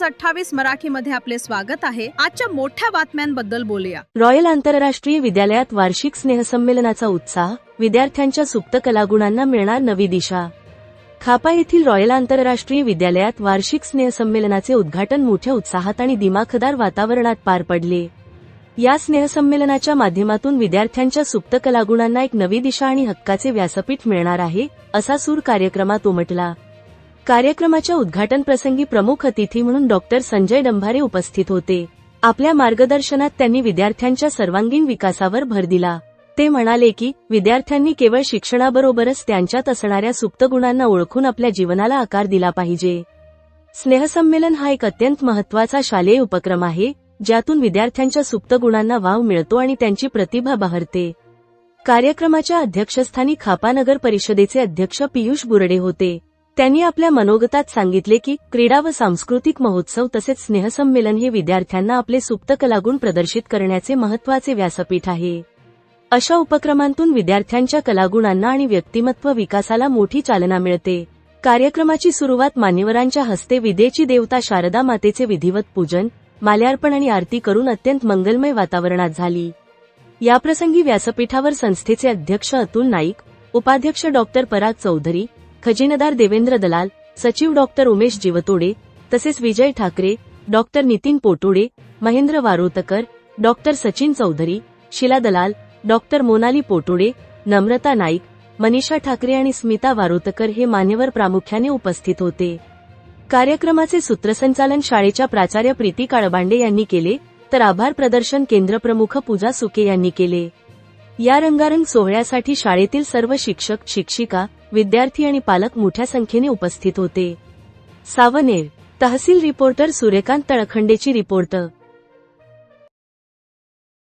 /28 मराठीमध्ये आपले स्वागत आहे। आजच्या मोठ्या बातम्यांबद्दल बोलूया। रॉयल आंतरराष्ट्रीय विद्यालयात वार्षिक स्नेहसंमेलनाचा उत्साह, विद्यार्थ्यांच्या सुप्त कलागुणांना मिळणार नवी दिशा। खापा येथील रॉयल आंतरराष्ट्रीय विद्यालयात वार्षिक स्नेहसंमेलनाचे उद्घाटन मोठ्या उत्साहात आणि दिमाखदार वातावरणात पार पडले। या स्नेहसंमेलनाच्या माध्यमातून विद्यार्थ्यांच्या सुप्त कलागुणांना एक नवी दिशा आणि हक्काचे व्यासपीठ मिळणार आहे, असा सूर कार्यक्रमात उमटला। कार्यक्रमाच्या उद्घाटन प्रसंगी प्रमुख अतिथी म्हणून डॉक्टर संजय डंभारे उपस्थित होते। आपल्या मार्गदर्शनात त्यांनी विद्यार्थ्यांच्या सर्वांगीण विकासावर भर दिला। ते म्हणाले की विद्यार्थ्यांनी केवळ शिक्षणाबरोबरच त्यांच्यात असणाऱ्या सुप्त गुणांना ओळखून आपल्या जीवनाला आकार दिला पाहिजे। स्नेहसंमेलन हा एक अत्यंत महत्त्वाचा शालेय उपक्रम आहे, ज्यातून विद्यार्थ्यांच्या सुप्त गुणांना वाव मिळतो आणि त्यांची प्रतिभा बहरते। कार्यक्रमाच्या अध्यक्षस्थानी खापा नगर परिषदेचे अध्यक्ष पियुष बुरडे होते। त्यांनी आपल्या मनोगतात सांगितले की क्रीडा व सांस्कृतिक महोत्सव तसेच स्नेहसंमेलन हे विद्यार्थ्यांना आपले सुप्त कलागुण प्रदर्शित करण्याचे महत्त्वाचे व्यासपीठ आहे। अशा उपक्रमांतून विद्यार्थ्यांच्या कलागुणांना आणि व्यक्तिमत्व विकासाला मोठी चालना मिळते। कार्यक्रमाची सुरुवात मान्यवरांच्या हस्ते विद्येची देवता शारदा मातेचे विधिवत पूजन, माल्यार्पण आणि आरती करून अत्यंत मंगलमय वातावरणात झाली। याप्रसंगी व्यासपीठावर संस्थेचे अध्यक्ष अतुल नाईक, उपाध्यक्ष डॉक्टर पराग चौधरी, खजिनदार देवेंद्र दलाल, सचिव डॉक्टर उमेश जीवतोडे, तसेच विजय ठाकरे, डॉक्टर नितीन पोटोडे, महेंद्र वारोतकर, डॉक्टर सचिन चौधरी, शिला दलाल, डॉक्टर मोनाली पोटोडे, नम्रता नाईक, मनीषा ठाकरे आणि स्मिता वारोतकर हे मान्यवर प्रामुख्याने उपस्थित होते। कार्यक्रमाचे सूत्रसंचालन शाळेच्या प्राचार्य प्रीती काळबांडे यांनी केले, तर आभार प्रदर्शन केंद्रप्रमुख पूजा सुके यांनी केले। या रंगारंग सोहळ्यासाठी शाळेतील सर्व शिक्षक, शिक्षिका, विद्यार्थी आणि पालक मोठ्या संख्येने उपस्थित होते। सावनेर तहसील रिपोर्टर सूर्यकांत तळखंडेची रिपोर्ट।